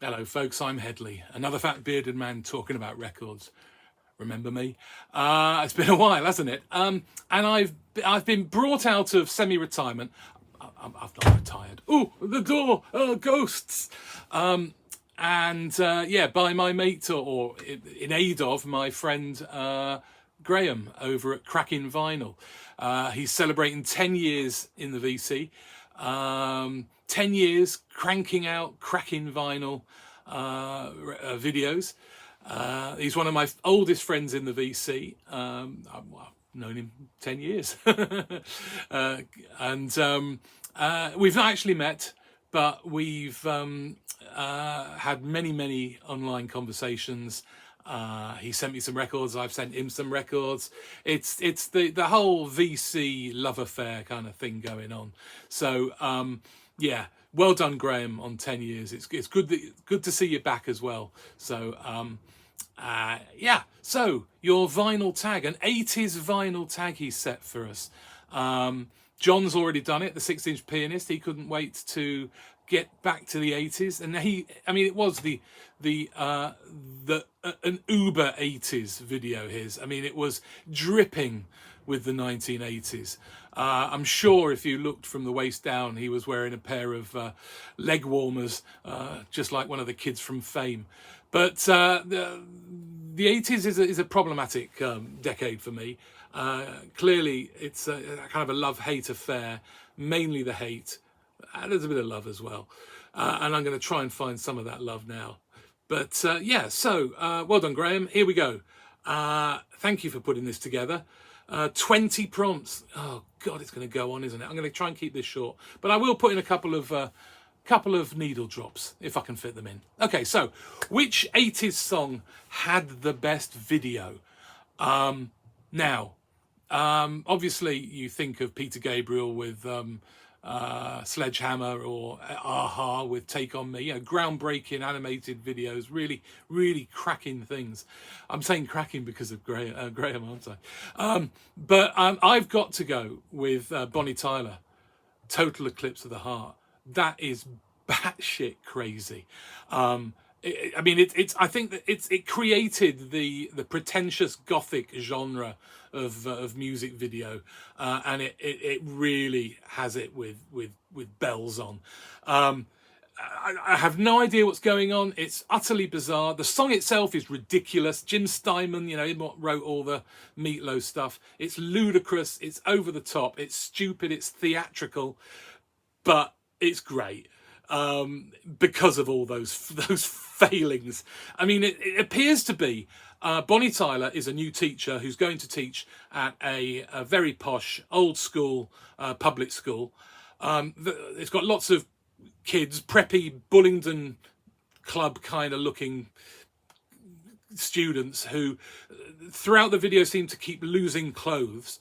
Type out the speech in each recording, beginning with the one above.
Hello folks, I'm Headley, another fat bearded man talking about records. Remember me? It's been a while, hasn't it? And I've been brought out of semi-retirement. I've not retired. Oh, the door! Ghosts! Yeah, by my mate, or in aid of my friend Graeme over at Crackin Vinyl. He's celebrating 10 years in the VC. 10 years cranking out Crackin Vinyl videos. He's one of my oldest friends in the VC. I've known him 10 years. We've not actually met, but we've had many online conversations. He sent me some records, I've sent him some records. It's the whole VC love affair kind of thing going on. So yeah, well done, Graeme, on 10 years. It's good to see you back as well. So yeah, so your vinyl tag, an 80s vinyl tag he set for us. John's already done it, the 6-inch pianist. He couldn't wait to get back to the 80s, and it was an uber 80s video. It was dripping with the 1980s. I'm sure if you looked from the waist down, he was wearing a pair of leg warmers, just like one of the kids from Fame. But the 80s is a problematic decade for me. Clearly, it's a kind of a love-hate affair, mainly the hate. There's a bit of love as well. And I'm going to try and find some of that love now. But yeah, so well done, Graeme. Here we go. Thank you for putting this together. 20 prompts. Oh, God, it's going to go on, isn't it? I'm going to try and keep this short. But I will put in a couple of needle drops, if I can fit them in. Okay, so which 80s song had the best video? Now, obviously, you think of Peter Gabriel with Sledgehammer, or Aha with Take On Me. Groundbreaking animated videos, really cracking things. I'm saying cracking because of Graeme, aren't I? But I've got to go with Bonnie Tyler, Total Eclipse of the Heart. That is batshit crazy. I think that it created the pretentious gothic genre of music video, and it really has it with bells on. I have no idea what's going on. It's utterly bizarre. The song itself is ridiculous. Jim Steinman, he wrote all the Meatloaf stuff. It's ludicrous. It's over the top. It's stupid. It's theatrical, but it's great. Because of all those failings. It appears to be Bonnie Tyler is a new teacher who's going to teach at a very posh, old school public school. It's got lots of kids, preppy Bullingdon club kind of looking students who throughout the video seem to keep losing clothes.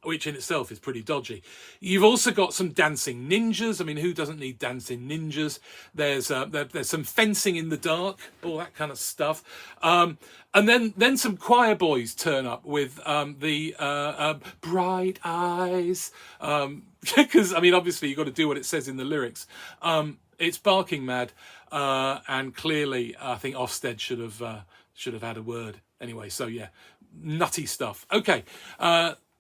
Which in itself is pretty dodgy. You've also got some dancing ninjas. Who doesn't need dancing ninjas? There's some fencing in the dark, all that kind of stuff. And then some choir boys turn up with the bright eyes. Because obviously you've got to do what it says in the lyrics. It's barking mad, and clearly I think Ofsted should have had a word anyway. So yeah, nutty stuff. Okay.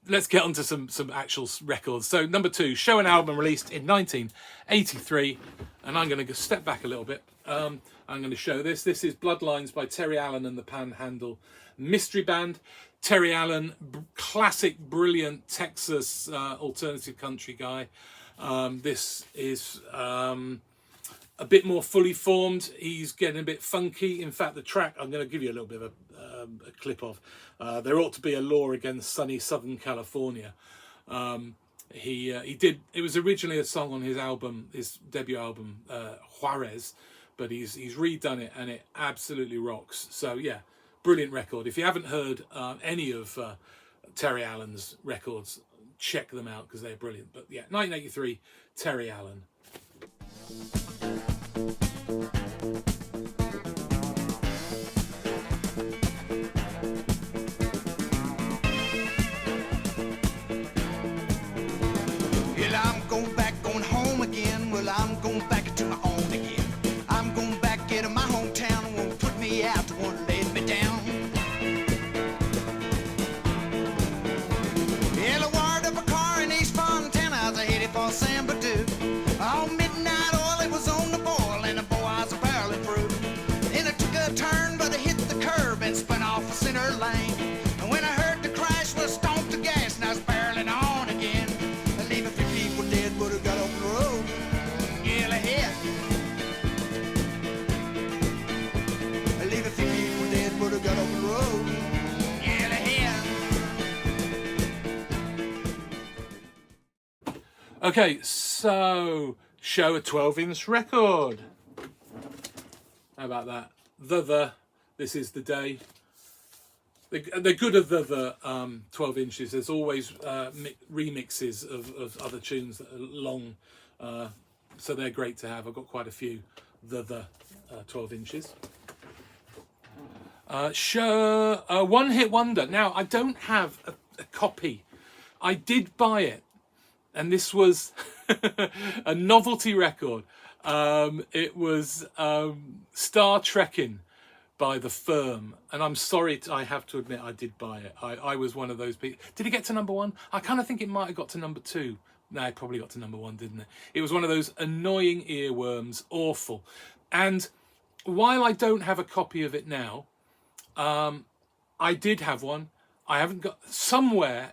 Let's get on to some actual records. So number 2, Show an Album released in 1983. And I'm going to step back a little bit. I'm going to show this. This is Bloodlines by Terry Allen and the Panhandle Mystery Band. Terry Allen, classic, brilliant Texas alternative country guy. This is a bit more fully formed. He's getting a bit funky. In fact, the track I'm going to give you a little bit of a clip of. There ought to be a law against sunny Southern California. He did. It was originally a song on his debut album, Juarez, but he's redone it and it absolutely rocks. So yeah, brilliant record. If you haven't heard any of Terry Allen's records, check them out because they're brilliant. But yeah, 1983, Terry Allen. I'm going back on home again. Well, I'm going back to my own again. I'm going Okay, so show a 12-inch record. How about that? This is the day. They're good at the 12 inches. There's always remixes of other tunes that are long, so they're great to have. I've got quite a few 12 inches. Show a one-hit wonder. Now, I don't have a copy. I did buy it, and this was a novelty record. It was Star Trekking by The Firm, and I'm sorry, I have to admit I did buy it. I was one of those people. Did it get to number 1? I kind of think it might have got to number 2. No, it probably got to number 1, didn't it? It was one of those annoying earworms, awful. And while I don't have a copy of it now, I did have one. I haven't got somewhere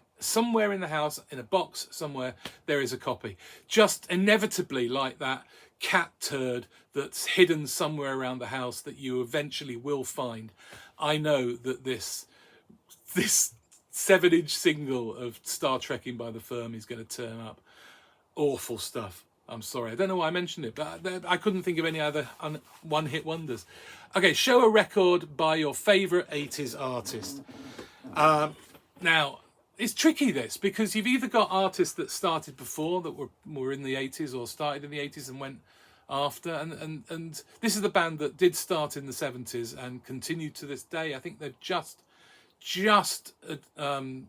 in the house, in a box somewhere, there is a copy. Just inevitably, like that cat turd that's hidden somewhere around the house that you eventually will find. I know that this 7-inch single of Star Trekking by The Firm is going to turn up. Awful stuff. I'm sorry. I don't know why I mentioned it, but I couldn't think of any other one-hit wonders. Okay, show a record by your favourite 80s artist. Now, it's tricky, this, because you've either got artists that started before, that were in the 80s, or started in the 80s and went after, and this is the band that did start in the 70s and continued to this day. I think they've just called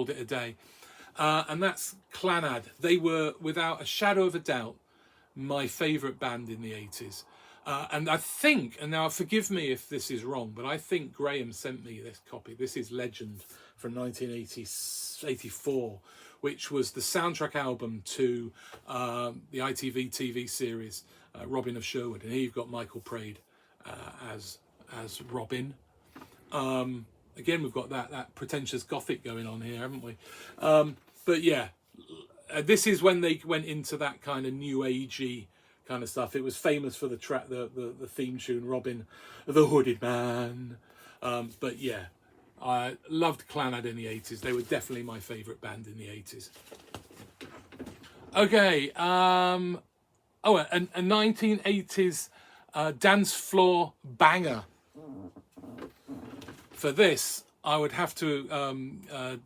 it a day, and that's Clannad. They were, without a shadow of a doubt, my favourite band in the 80s. And I think, and now forgive me if this is wrong, but I think Graeme sent me this copy. This is Legend from 1984, which was the soundtrack album to the ITV TV series Robin of Sherwood, and here you've got Michael Praed as Robin. Again, we've got that pretentious gothic going on here, haven't we? But yeah, this is when they went into that kind of new agey kind of stuff. It was famous for the track, the theme tune, Robin the Hooded Man. But yeah, I loved Clannad in the 80s. They were definitely my favourite band in the 80s. Okay, a 1980s dance floor banger. For this, I would have to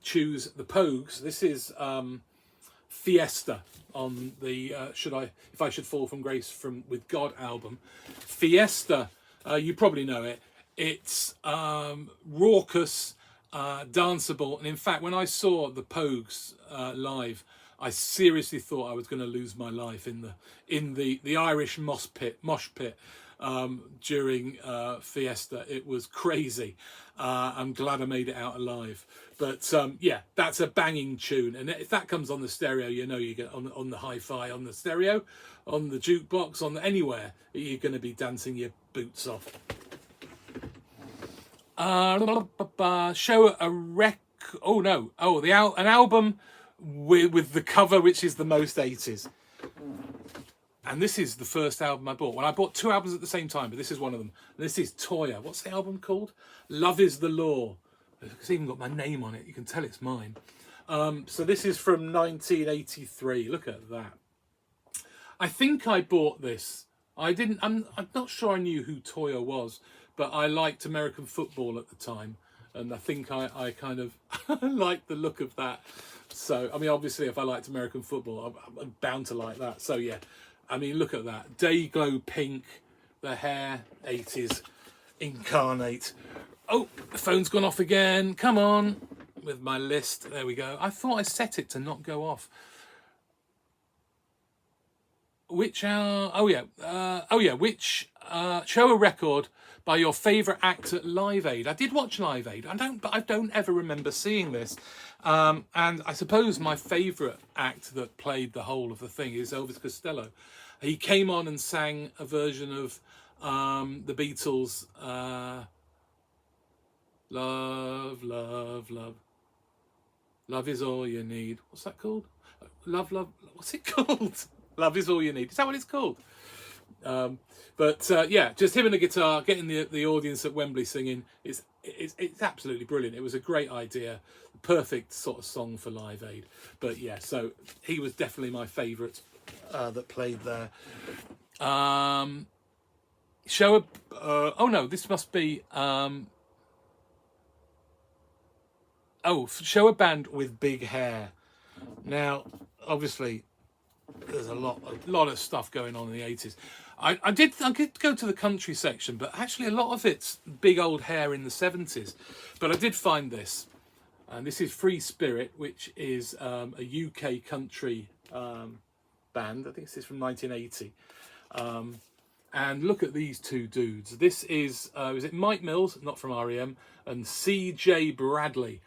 choose the Pogues. This is Fiesta on the If I Should Fall from Grace with God album. Fiesta, you probably know it. It's raucous, danceable, and in fact, when I saw the Pogues live, I seriously thought I was going to lose my life in the Irish mosh pit during Fiesta. It was crazy. I'm glad I made it out alive. But yeah, that's a banging tune, and if that comes on the stereo, you know you get on the hi-fi, on the stereo, on the jukebox, on anywhere, you're going to be dancing your boots off. Show a an album with the cover which is the most 80s. And this is the first album I bought. Well, I bought 2 albums at the same time, but this is one of them. And this is Toyah. What's the album called? Love is the Law. It's even got my name on it. You can tell it's mine. So this is from 1983. Look at that. I think I bought this. I'm not sure I knew who Toyah was, but I liked American football at the time. And I think I kind of liked the look of that. So, I mean, obviously, if I liked American football, I'm bound to like that. So, yeah. I mean, look at that. Day-glow pink, the hair, 80s, incarnate. Oh, the phone's gone off again. Come on. With my list. There we go. I thought I set it to not go off. Show a record by your favourite act at Live Aid. I did watch Live Aid. But I don't ever remember seeing this. And I suppose my favourite act that played the whole of the thing is Elvis Costello. He came on and sang a version of the Beatles' Love, Love, Love. Love is all you need. What's that called? Love, what's it called? Love is all you need. Is that what it's called? Yeah, just him and the guitar, getting the audience at Wembley singing. It's it's absolutely brilliant. It was a great idea, perfect sort of song for Live Aid. But yeah, so he was definitely my favourite that played there. Show a oh no, this must be show a band with big hair. Now, obviously, there's a lot of stuff going on in the 80s. I did go to the country section, but actually a lot of it's big old hair in the 70s. But I did find this, and this is Free Spirit, which is a UK country band. I think this is from 1980. And look at these two dudes. This is it Mike Mills, not from REM, and C.J. Bradley.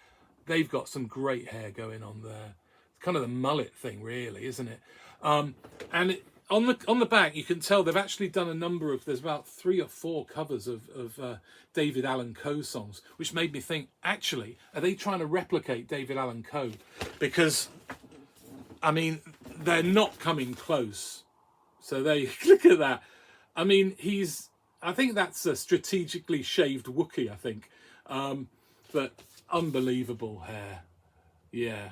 They've got some great hair going on there. It's kind of the mullet thing, really, isn't it? And on the back, you can tell they've actually done a number of. There's about 3 or 4 covers of David Allan Coe songs, which made me think, actually, are they trying to replicate David Allan Coe? Because, I mean, they're not coming close. So they look at that. I mean, I think that's a strategically shaved Wookiee, I think. But unbelievable hair. Yeah.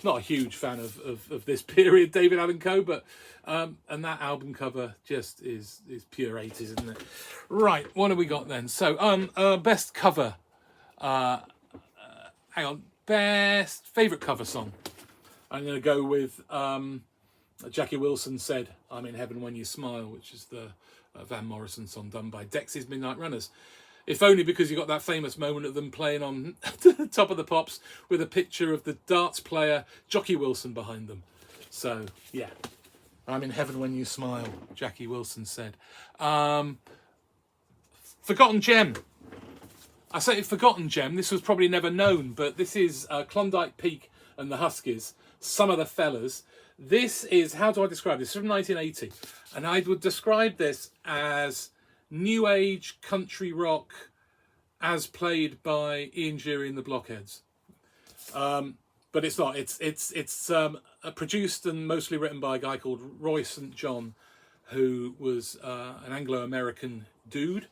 Not a huge fan of this period, David Allan Coe, but and that album cover just is pure 80s, isn't it? Right, what have we got then? So, best cover. Hang on. Best favourite cover song. I'm going to go with Jackie Wilson said, "I'm in Heaven When You Smile," which is the Van Morrison song done by Dexys Midnight Runners. If only because you got that famous moment of them playing on Top of the Pops with a picture of the darts player Jockey Wilson behind them. So, yeah. I'm in Heaven When You Smile, Jackie Wilson said. Forgotten Gem. I say Forgotten Gem. This was probably never known, but this is Klondike Peak and the Huskies, Some of the Fellas. This is, how do I describe this? It's from 1980. And I would describe this as new age country rock as played by Ian Dury and the Blockheads. But it's not. It's produced and mostly written by a guy called Roy St. John, who was an Anglo-American dude.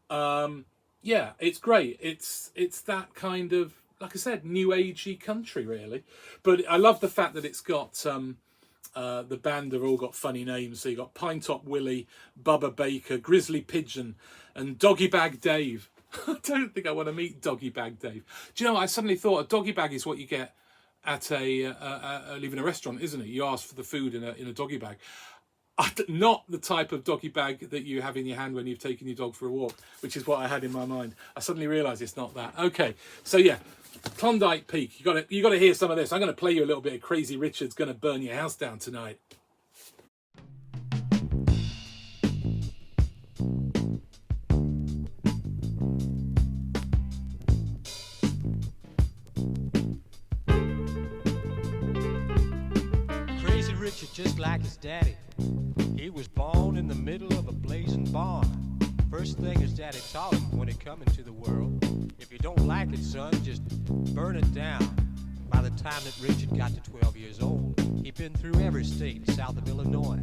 Yeah, it's great. It's that kind of, like I said, new agey country, really. But I love the fact that it's got the band have all got funny names. So you got Pine Top Willie, Bubba Baker, Grizzly Pigeon, and Doggy Bag Dave. I don't think I want to meet Doggy Bag Dave. Do you know what? I suddenly thought a doggy bag is what you get at leaving a restaurant, isn't it? You ask for the food in a doggy bag. Not the type of doggy bag that you have in your hand when you've taken your dog for a walk, which is what I had in my mind. I suddenly realised it's not that. Okay, so yeah, Klondike Peak. You got to hear some of this. I'm going to play you a little bit of Crazy Richard's Gonna Burn Your House Down Tonight. Crazy Richard, just like his daddy, he was born in the middle of a blazing barn. First thing his daddy taught him when he come into the world: if you don't like it, son, just burn it down. By the time that Richard got to 12 years old, he'd been through every state south of Illinois.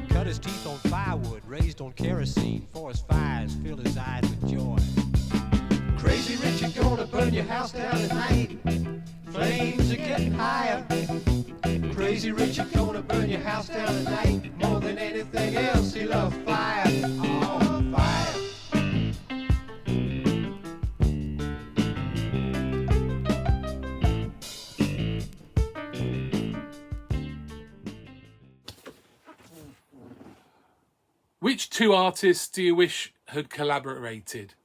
Cut his teeth on firewood, raised on kerosene, forest fires filled his eyes with joy. Crazy Richard gonna burn your house down tonight. Flames are getting higher. Crazy Richard gonna burn your house down tonight. More than anything else, he loved fire. Oh, fire. Which two artists do you wish had collaborated?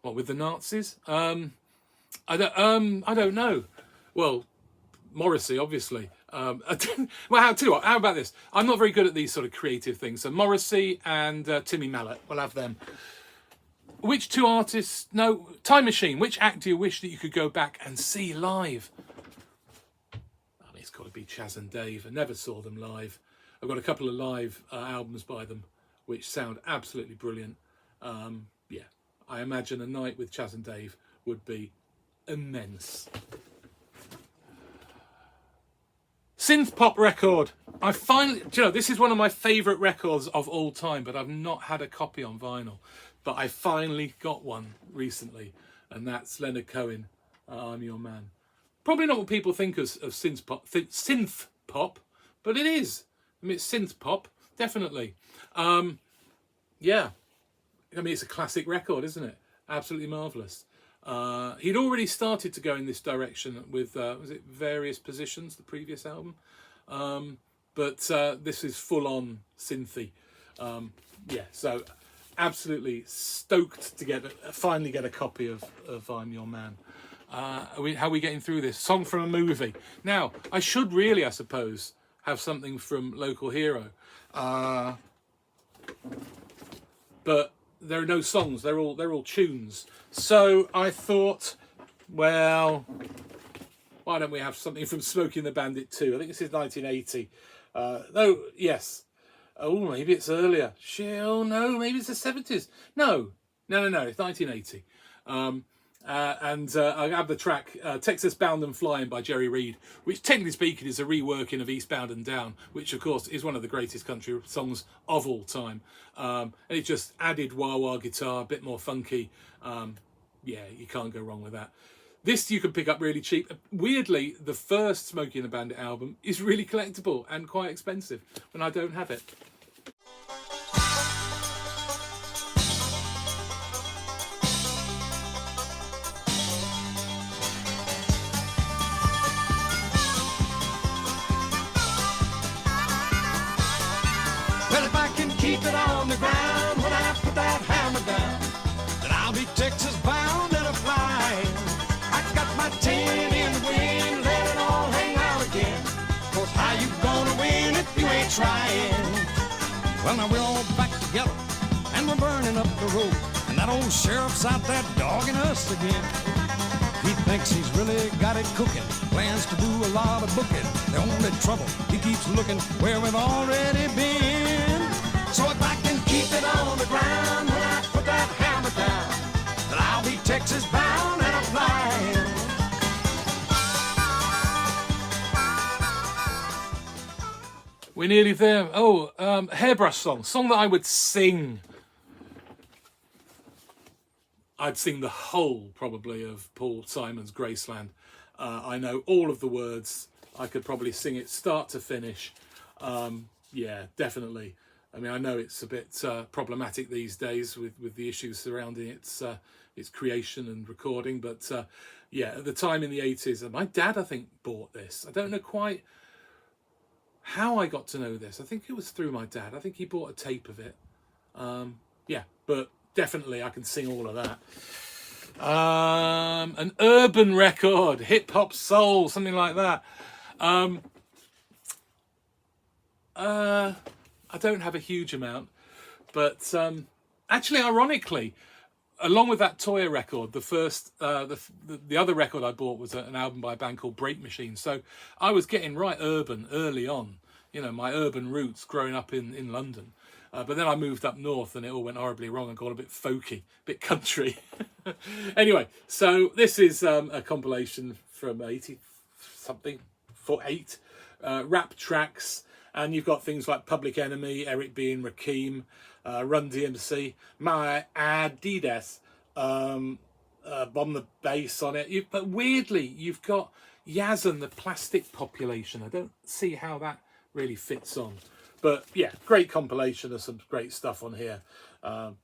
What, with the Nazis? I don't know. Well, Morrissey, obviously. Well, how about this? I'm not very good at these sort of creative things. So Morrissey and Timmy Mallet, we'll have them. Which two artists? No, Time Machine. Which act do you wish that you could go back and see live? I mean, it's got to be Chaz and Dave. I never saw them live. I've got a couple of live albums by them, which sound absolutely brilliant. Yeah, I imagine a night with Chaz and Dave would be immense. Synth-pop record. I finally, do you know, this is one of my favourite records of all time, but I've not had a copy on vinyl. but I finally got one recently, and that's Leonard Cohen, I'm Your Man. Probably not what people think of synth pop, but it is. I mean, it's synth pop, definitely. Yeah, I mean, it's a classic record, isn't it? Absolutely marvellous. He'd already started to go in this direction with, was it Various Positions, the previous album? But this is full-on synthy. Yeah, so absolutely stoked to finally get a copy of I'm Your Man. How are we getting through this? Song from a movie. Now, I should really, I suppose, have something from Local Hero. But there are no songs, they're all tunes. So I thought, well, why don't we have something from Smokey and the Bandit 2? I think this is 1980. No, yes. Oh, maybe it's earlier. No, maybe it's the 70s. No, it's 1980. I have the track Texas Bound and Flying by Jerry Reed, which technically speaking is a reworking of Eastbound and Down, which of course is one of the greatest country songs of all time. And it just added wah-wah guitar, a bit more funky. Yeah, you can't go wrong with that. This you can pick up really cheap. Weirdly, the first Smokey and the Bandit album is really collectible and quite expensive when I don't have it. Well, if I can keep it on the ground when I put that hammer down, then I'll be Texas bound and a-flying. I got my tin in the wind, let it all hang out again. 'Cause how you gonna win if you ain't trying? Well, now we're all back together and we're burning up the road, and that old sheriff's out there dogging us again. He thinks he's really got it cooking, plans to do a lot of booking. The only trouble, he keeps looking where we've already been. So if I can keep it on the ground when I put that hammer down, then I'll be Texas bound and a-flying. We're nearly there. Oh, Hairbrush song that I would sing. I'd sing the whole, probably, of Paul Simon's Graceland. I know all of the words. I could probably sing it start to finish. Yeah, definitely. I mean, I know it's a bit problematic these days with the issues surrounding its creation and recording, but yeah, at the time in the 80s, my dad, I think, bought this. I don't know quite how I got to know this. I think it was through my dad. I think he bought a tape of it. Yeah, but definitely I can sing all of that. An urban record, hip hop soul, something like that. I don't have a huge amount, but actually, ironically, along with that Toya record, the other record I bought was an album by a band called Break Machine. So I was getting right urban early on, you know, my urban roots growing up in London. But then I moved up north and it all went horribly wrong and got a bit folky, a bit country. Anyway, so this is a compilation from 80-something, for 8 rap tracks. And you've got things like Public Enemy, Eric B. and Rakim, Run DMC, My Adidas, Bomb the Bass on it. But weirdly, you've got Yaz and the Plastic Population. I don't see how that really fits on. But yeah, great compilation of some great stuff on here.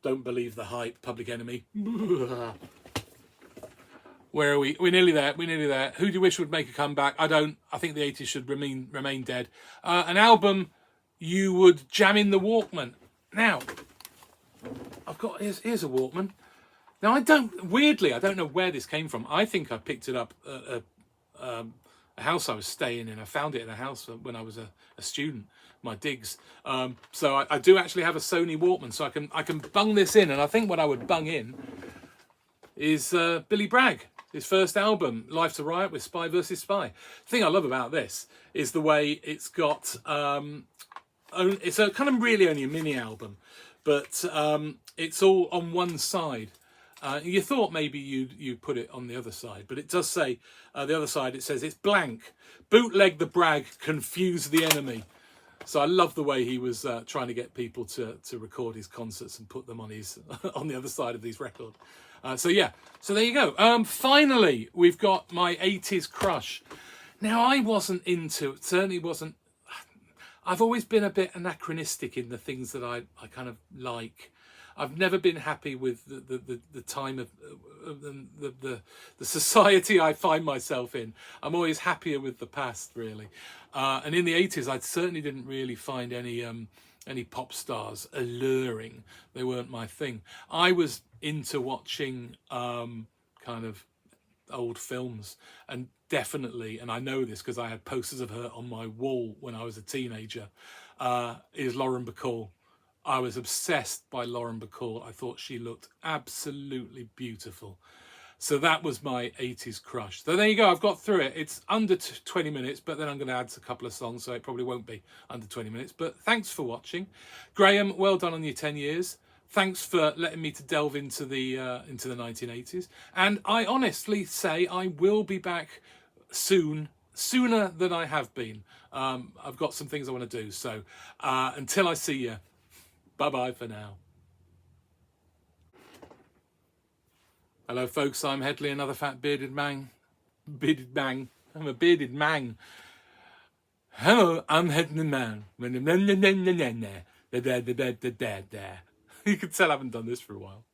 Don't Believe the Hype, Public Enemy. Where are we? We're nearly there. We're nearly there. Who do you wish would make a comeback? I don't. I think the 80s should remain dead. An album you would jam in the Walkman. Now, I've got here's a Walkman. Now I don't know where this came from. I think I picked it up at a house I was staying in. I found it in a house when I was a student. My digs. So I do actually have a Sony Walkman, so I can bung this in. And I think what I would bung in is Billy Bragg. His first album, Life's a Riot with Spy vs. Spy. The thing I love about this is the way it's got... it's a kind of really only a mini album, but it's all on one side. You thought maybe you'd put it on the other side, but it does say, the other side, it says, it's blank. Bootleg the Bragg, confuse the enemy. So I love the way he was trying to get people to record his concerts and put them on his on the other side of these records. So yeah, so there you go. Finally, we've got my 80s crush. Now, I wasn't into, certainly wasn't, I've always been a bit anachronistic in the things that I kind of like. I've never been happy with the time of the society I find myself in. I'm always happier with the past, really. And in the 80s, I certainly didn't really find any pop stars alluring. They weren't my thing. I was into watching kind of old films, and definitely, and I know this because I had posters of her on my wall when I was a teenager, is Lauren Bacall. I was obsessed by Lauren Bacall. I thought she looked absolutely beautiful. So that was my 80s crush. So there you go, I've got through it. It's under 20 minutes, but then I'm going to add a couple of songs, so it probably won't be under 20 minutes. But thanks for watching. Graeme, well done on your 10 years. Thanks for letting me to delve into the 1980s. And I honestly say I will be back soon, sooner than I have been. I've got some things I want to do. So until I see you, bye-bye for now. Hello, folks. I'm Headley, another fat bearded man. Bearded man. I'm a bearded man. Hello, I'm Headley man. You can tell I haven't done this for a while.